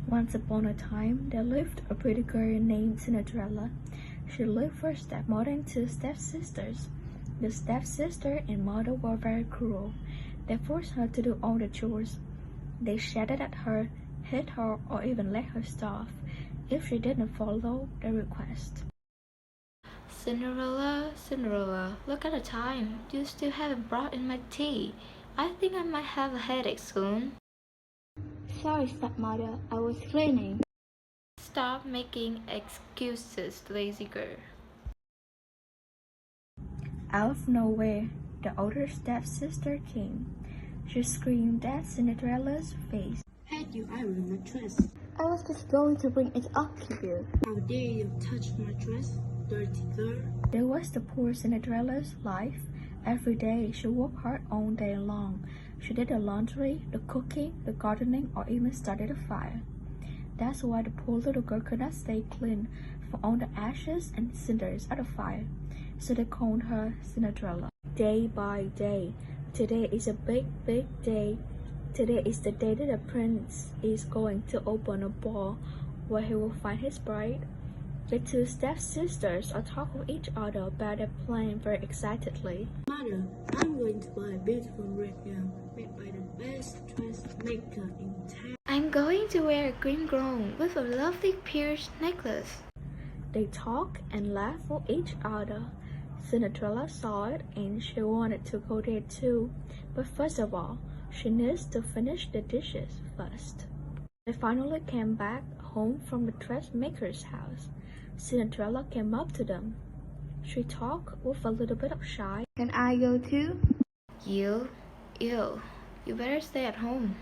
Once upon a time, there lived a pretty girl named Cinderella. She lived with her stepmother and two stepsisters. The stepsister and mother were very cruel. They forced her to do all the chores. They shouted at her, hit her, or even let her starve if she didn't follow their request. Cinderella, Cinderella, look at the time. You still haven't brought in my tea. I think I might have a headache soon. Sorry, stepmother, I was cleaning. Stop making excuses, lazy girl. Out of nowhere, the older stepsister came. She screamed at Cinderella's face. Had you ironed my dress? I was just going to bring it up to you. How dare you touch my dress, dirty girl? There was the poor Cinderella's life. Every day she worked hard all day long. She did the laundry, the cooking, the gardening, or even started a fire. That's why the poor little girl could not stay clean for all the ashes and cinders at the fire. So they called her Cinderella. Day by day, today is a big, big day. Today is the day that the prince is going to open a ball where he will find his bride. The two stepsisters are talking with each other about their plan very excitedly. Mother, I'm going to buy a beautiful red gown made by the best dressmaker in town. I'm going to wear a green gown with a lovely pierced necklace. They talk and laugh with each other. Cinderella saw it and she wanted to go there too. But first of all, she needs to finish the dishes first. They finally came back home from the dressmaker's house. Cinderella came up to them. She talked with a little bit of shy. Can I go too? You better stay at home.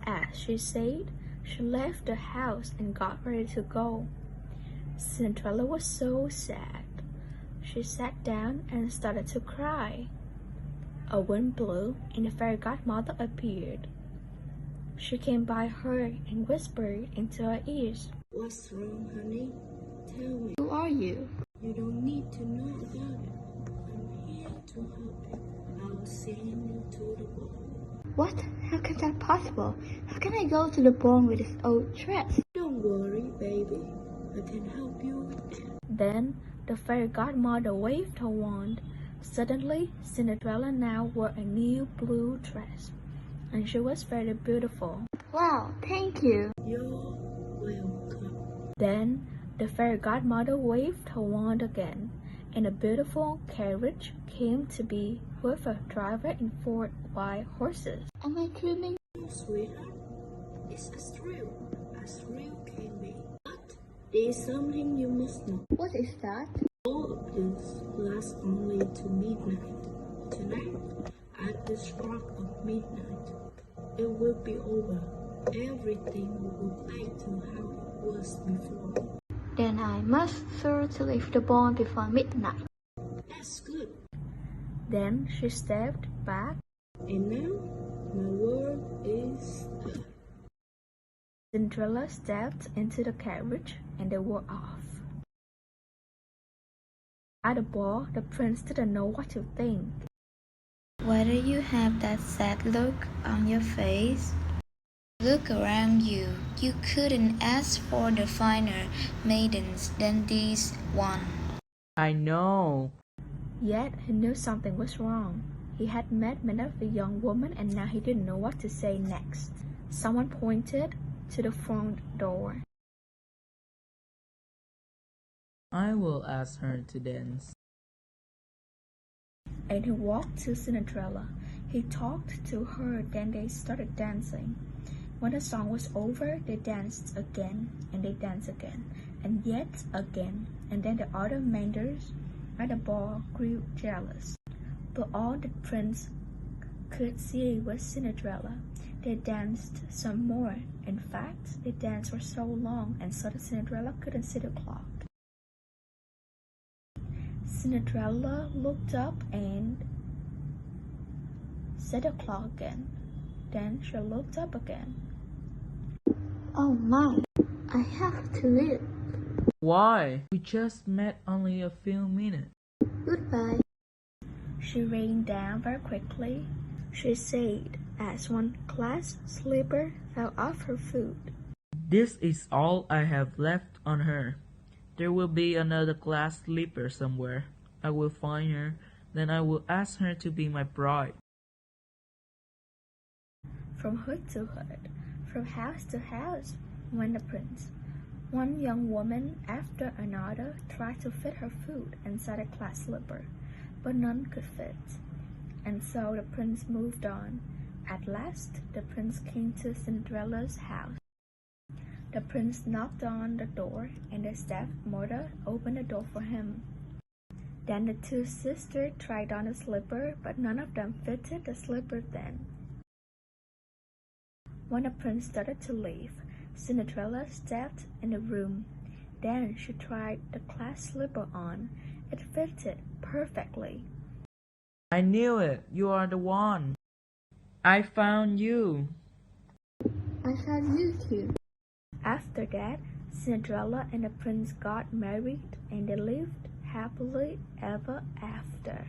As she said, she left the house and got ready to go. Cinderella was so sad. She sat down and started to cry. A wind blew and the fairy godmother appeared. She came by her and whispered into her ears. What's wrong, honey? Tell me. Who are you? You don't need to know about it. I'm here to help you. I'll send you to the ball. What? How can that possible? How can I go to the ball with this old dress? Don't worry, baby. I can help you with that. Then the fairy godmother waved her wand. Suddenly, Cinderella now wore a new blue dress, and she was very beautiful. Wow, thank you. You're welcome. Then the fairy godmother waved her wand again, and a beautiful carriage came to be with a driver and 4 white horses. Am I dreaming? No, sweetheart. It's as real can be. But there's something you must know. What is that? All of this lasts only to midnight. Tonight, at the stroke of midnight, it will be over. Everything will go back to how it was before. Then I must certainly leave the ball before midnight. That's good. Then she stepped back. And now, my word is done. Cinderella stepped into the carriage and they were off. At the ball, the prince didn't know what to think. Why do you have that sad look on your face? Look around you. You couldn't ask for the finer maidens than this one. I know. Yet he knew something was wrong. He had met many of the young women and now he didn't know what to say next. Someone pointed to the front door. I will ask her to dance. And he walked to Cinderella. He talked to her, then they started dancing. When the song was over, they danced again, and they danced again, and yet again. And then the other maidens at the ball grew jealous. But all the prince could see was Cinderella. They danced some more. In fact, the dance was so long, and so that Cinderella couldn't see the clock. Cinderella looked up and set the clock again. Then she looked up again. Oh my, I have to leave. Why? We just met only a few minutes. Goodbye. She ran down very quickly. She said as one glass slipper fell off her foot. This is all I have left on her. There will be another glass slipper somewhere. I will find her, then I will ask her to be my bride. From hood to hood, from house to house, went the prince. One young woman after another tried to fit her foot inside a glass slipper, but none could fit. And so the prince moved on. At last, the prince came to Cinderella's house. The prince knocked on the door, and the stepmother opened the door for him. Then the two sisters tried on the slipper, but none of them fitted the slipper then. When the prince started to leave, Cinderella stepped in the room. Then she tried the glass slipper on. It fitted perfectly. I knew it. You are the one. I found you. I found you too. After that, Cinderella and the prince got married and they lived happily ever after.